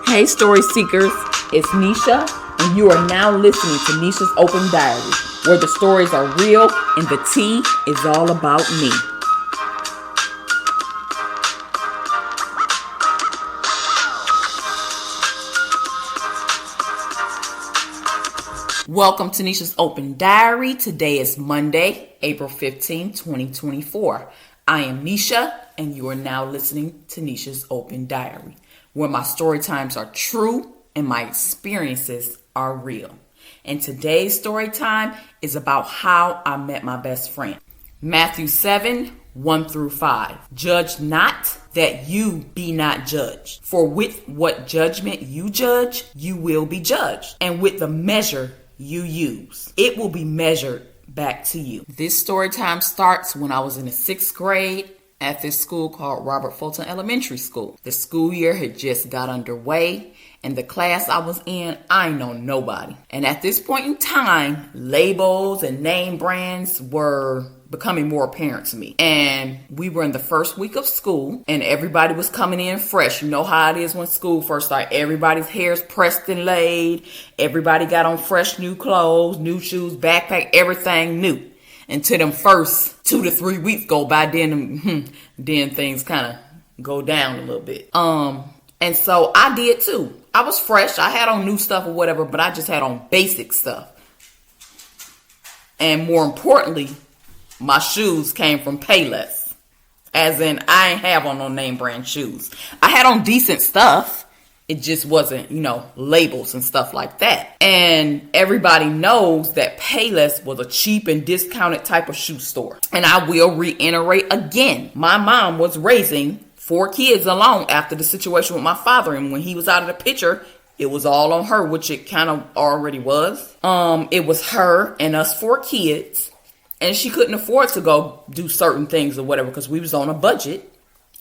Hey story seekers, it's Nesha, and you are now listening to Nesha's Open Diary, where the stories are real and the tea is all about me. Welcome to Nesha's Open Diary. Today is Monday, April 15, 2024. I am Nesha, and you are now listening to Nesha's Open Diary, where my story times are true and my experiences are real. And today's story time is about how I met my best friend. Matthew 7, 1 through 5. Judge not that you be not judged. For with what judgment you judge, you will be judged. And with the measure you use, it will be measured back to you. This story time starts when I was in the 6th grade at this school called Robert Fulton Elementary School. The school year had just got underway, and the class I was in, I know nobody. And at this point in time, labels and name brands were becoming more apparent to me. And we were in the first week of school, and everybody was coming in fresh. You know how it is when school first starts. Everybody's hair's pressed and laid. Everybody got on fresh new clothes, new shoes, backpack, everything new. Until them first 2 to 3 weeks go by, then things kind of go down a little bit. And so I did too. I was fresh. I had on new stuff or whatever, but I just had on basic stuff. And more importantly, my shoes came from Payless. As in, I ain't have on no name brand shoes. I had on decent stuff. It just wasn't, labels and stuff like that. And everybody knows that Payless was a cheap and discounted type of shoe store. And I will reiterate again, my mom was raising 4 kids alone after the situation with my father. And when he was out of the picture, it was all on her, which it kind of already was. It was her and us 4 kids. And she couldn't afford to go do certain things or whatever because we was on a budget.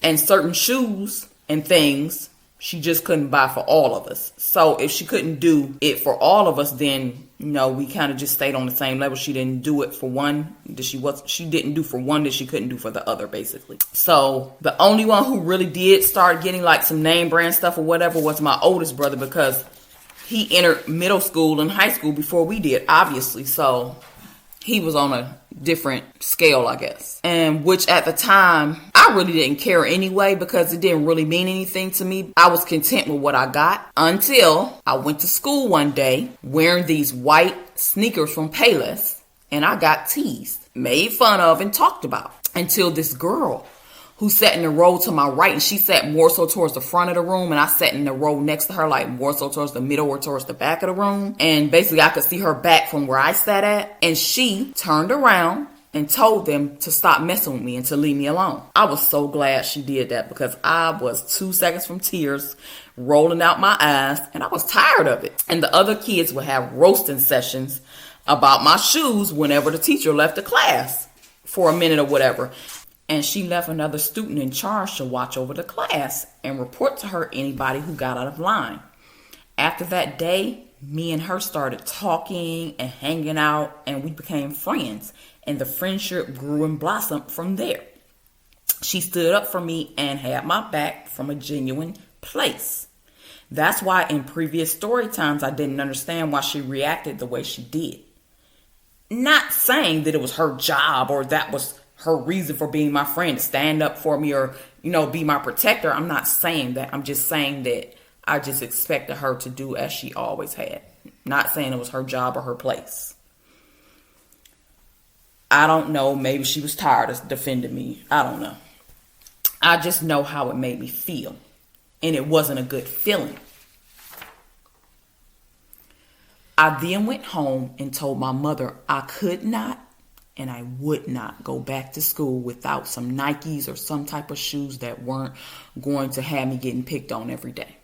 And certain shoes and things she just couldn't buy for all of us. So if she couldn't do it for all of us, then, we kind of just stayed on the same level. She didn't do it for one that she didn't do for one that she couldn't do for the other, basically. So the only one who really did start getting like some name brand stuff or whatever was my oldest brother, because he entered middle school and high school before we did, obviously. So he was on a different scale, I guess. And which at the time, I really didn't care anyway because it didn't really mean anything to me. I was content with what I got until I went to school one day wearing these white sneakers from Payless, and I got teased, made fun of, and talked about. Until this girl who sat in the row to my right, and she sat more so towards the front of the room, and I sat in the row next to her, like more so towards the middle or towards the back of the room. And basically I could see her back from where I sat at. And she turned around and told them to stop messing with me and to leave me alone. I was so glad she did that because I was 2 seconds from tears rolling out my eyes, and I was tired of it. And the other kids would have roasting sessions about my shoes whenever the teacher left the class for a minute or whatever. And she left another student in charge to watch over the class and report to her anybody who got out of line. After that day, me and her started talking and hanging out, and we became friends. And the friendship grew and blossomed from there. She stood up for me and had my back from a genuine place. That's why in previous story times, I didn't understand why she reacted the way she did. Not saying that it was her job or that was her reason for being my friend, to stand up for me or, be my protector. I'm not saying that. I'm just saying that I just expected her to do as she always had. Not saying it was her job or her place. I don't know. Maybe she was tired of defending me. I don't know. I just know how it made me feel. And it wasn't a good feeling. I then went home and told my mother I could not and I would not go back to school without some Nikes or some type of shoes that weren't going to have me getting picked on every day.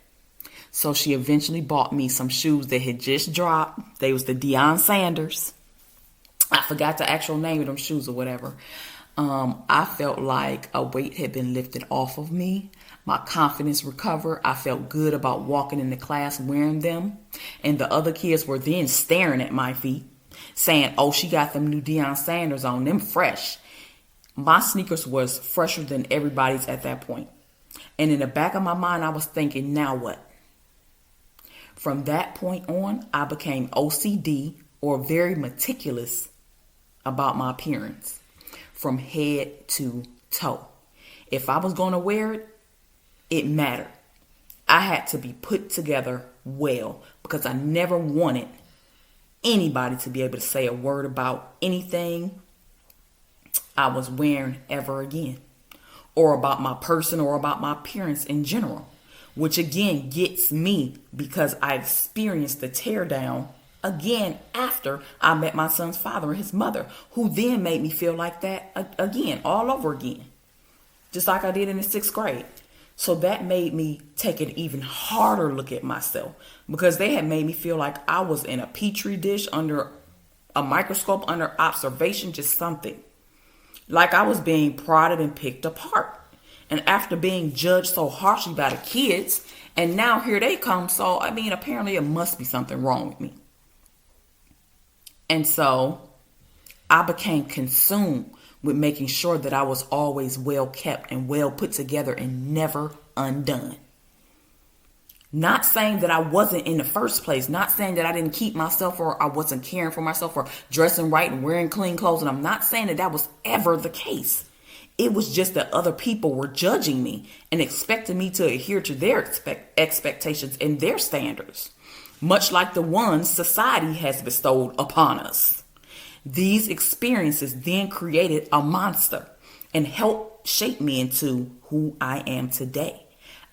So she eventually bought me some shoes that had just dropped. They was the Deion Sanders. I forgot the actual name of them shoes or whatever. I felt like a weight had been lifted off of me. My confidence recovered. I felt good about walking into class wearing them. And the other kids were then staring at my feet, saying, oh, she got them new Deion Sanders on, them fresh. My sneakers was fresher than everybody's at that point. And in the back of my mind, I was thinking, now what? From that point on, I became OCD, or very meticulous, about my appearance from head to toe. If I was going to wear it, it mattered. I had to be put together well because I never wanted anybody to be able to say a word about anything I was wearing ever again, or about my person, or about my appearance in general, which again gets me because I experienced the teardown again after I met my son's father and his mother, who then made me feel like that again, all over again, just like I did in the 6th grade. So that made me take an even harder look at myself, because they had made me feel like I was in a petri dish under a microscope, under observation, just something. Like I was being prodded and picked apart. And after being judged so harshly by the kids, and now here they come. So, apparently it must be something wrong with me. And so I became consumed with making sure that I was always well kept and well put together and never undone. Not saying that I wasn't in the first place, not saying that I didn't keep myself, or I wasn't caring for myself, or dressing right and wearing clean clothes. And I'm not saying that was ever the case. It was just that other people were judging me and expecting me to adhere to their expectations and their standards, much like the ones society has bestowed upon us. These experiences then created a monster and helped shape me into who I am today.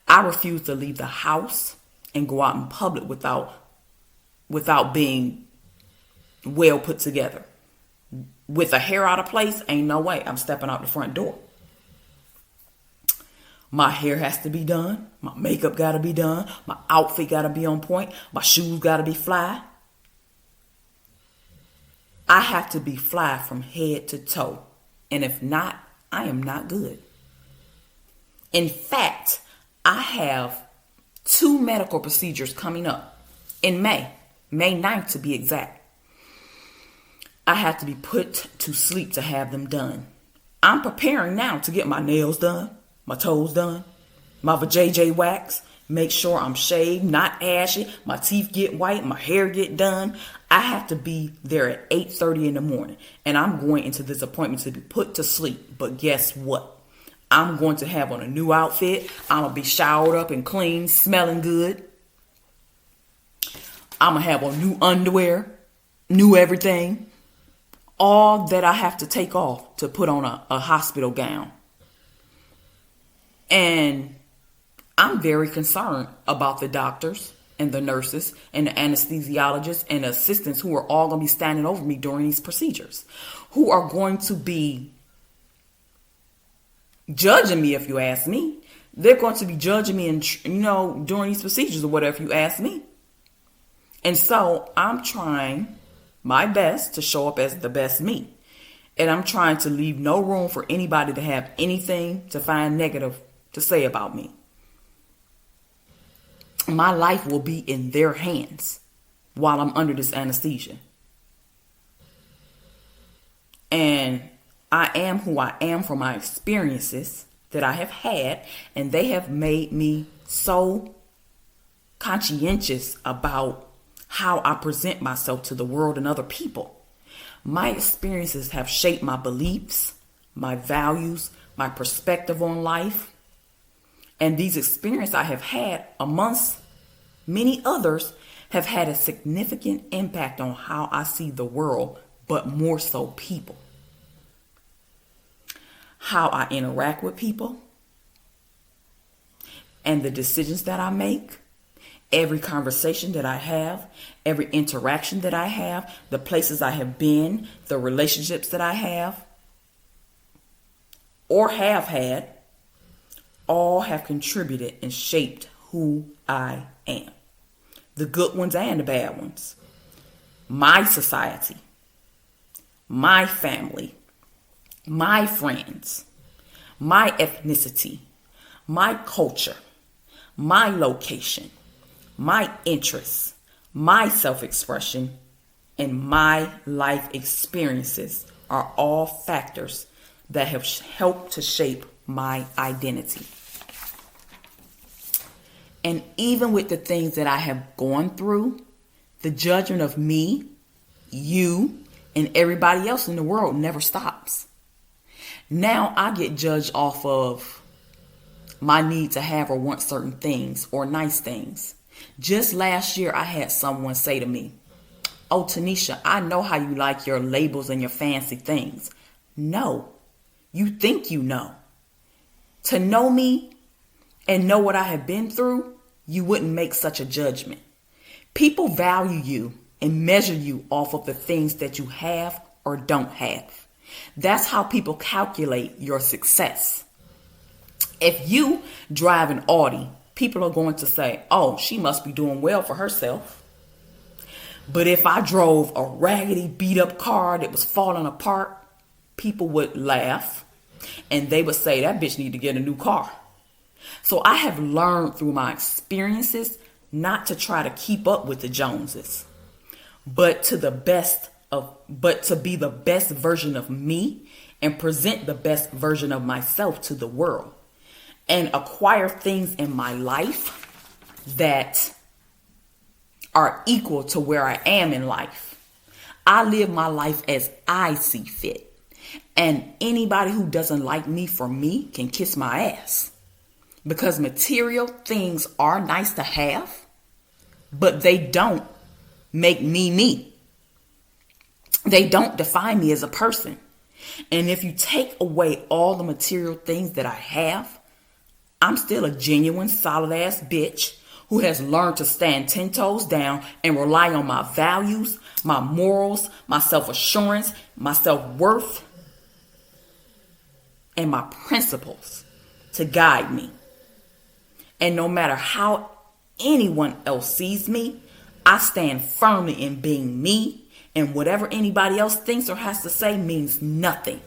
I refuse to leave the house and go out in public without being well put together. With a hair out of place, ain't no way I'm stepping out the front door. My hair has to be done. My makeup got to be done. My outfit got to be on point. My shoes got to be fly. I have to be fly from head to toe. And if not, I am not good. In fact, I have 2 medical procedures coming up in May 9th to be exact. I have to be put to sleep to have them done. I'm preparing now to get my nails done, my toes done, my vajayjay wax, make sure I'm shaved, not ashy, my teeth get white, my hair get done. I have to be there at 8:30 in the morning, and I'm going into this appointment to be put to sleep. But guess what? I'm going to have on a new outfit. I'm going to be showered up and clean, smelling good. I'm going to have on new underwear, new everything. All that I have to take off to put on a hospital gown. And I'm very concerned about the doctors and the nurses and the anesthesiologists and the assistants who are all going to be standing over me during these procedures, who are going to be judging me, if you ask me. They're going to be judging me, and during these procedures or whatever, if you ask me. And so I'm trying my best to show up as the best me. And I'm trying to leave no room for anybody to have anything to find negative to say about me. My life will be in their hands while I'm under this anesthesia. And I am who I am from my experiences that I have had, and they have made me so conscientious about how I present myself to the world and other people. My experiences have shaped my beliefs, my values, my perspective on life. And these experiences I have had, amongst many others, have had a significant impact on how I see the world, but more so people. How I interact with people and the decisions that I make. Every conversation that I have, every interaction that I have, the places I have been, the relationships that I have or have had, all have contributed and shaped who I am. The good ones and the bad ones. My society, my family, my friends, my ethnicity, my culture, my location, my interests, my self-expression, and my life experiences are all factors that have helped to shape my identity. And even with the things that I have gone through, the judgment of me, you, and everybody else in the world never stops. Now I get judged off of my need to have or want certain things or nice things. Just last year, I had someone say to me, "Oh, Tanisha, I know how you like your labels and your fancy things." No, you think you know. To know me and know what I have been through, you wouldn't make such a judgment. People value you and measure you off of the things that you have or don't have. That's how people calculate your success. If you drive an Audi, people are going to say, "Oh, she must be doing well for herself." But if I drove a raggedy, beat up car that was falling apart, people would laugh and they would say, "That bitch need to get a new car." So I have learned through my experiences not to try to keep up with the Joneses, but to be the best version of me and present the best version of myself to the world and acquire things in my life that are equal to where I am in life. I live my life as I see fit. And anybody who doesn't like me for me can kiss my ass. Because material things are nice to have, but they don't make me me. They don't define me as a person. And if you take away all the material things that I have, I'm still a genuine, solid ass bitch who has learned to stand 10 toes down and rely on my values, my morals, my self-assurance, my self-worth, and my principles to guide me. And no matter how anyone else sees me, I stand firmly in being me, and whatever anybody else thinks or has to say means nothing.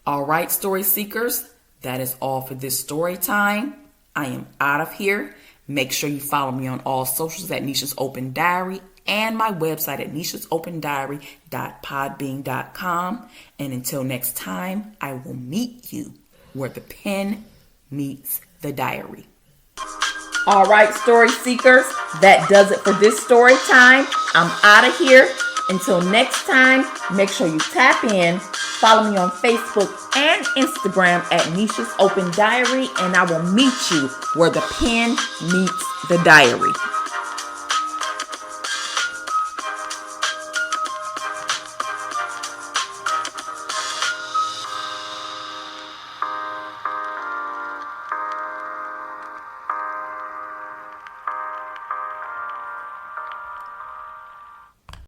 All right, story seekers, that is all for this story time. I am out of here. Make sure you follow me on all socials at Nesha's Open Diary and my website at neshasOpenDiary.podbean.com. And until next time, I will meet you where the pen meets the diary. All right, story seekers, that does it for this story time. I'm out of here. Until next time, make sure you tap in, follow me on Facebook and Instagram at Nesha's Open Diary, and I will meet you where the pen meets the diary.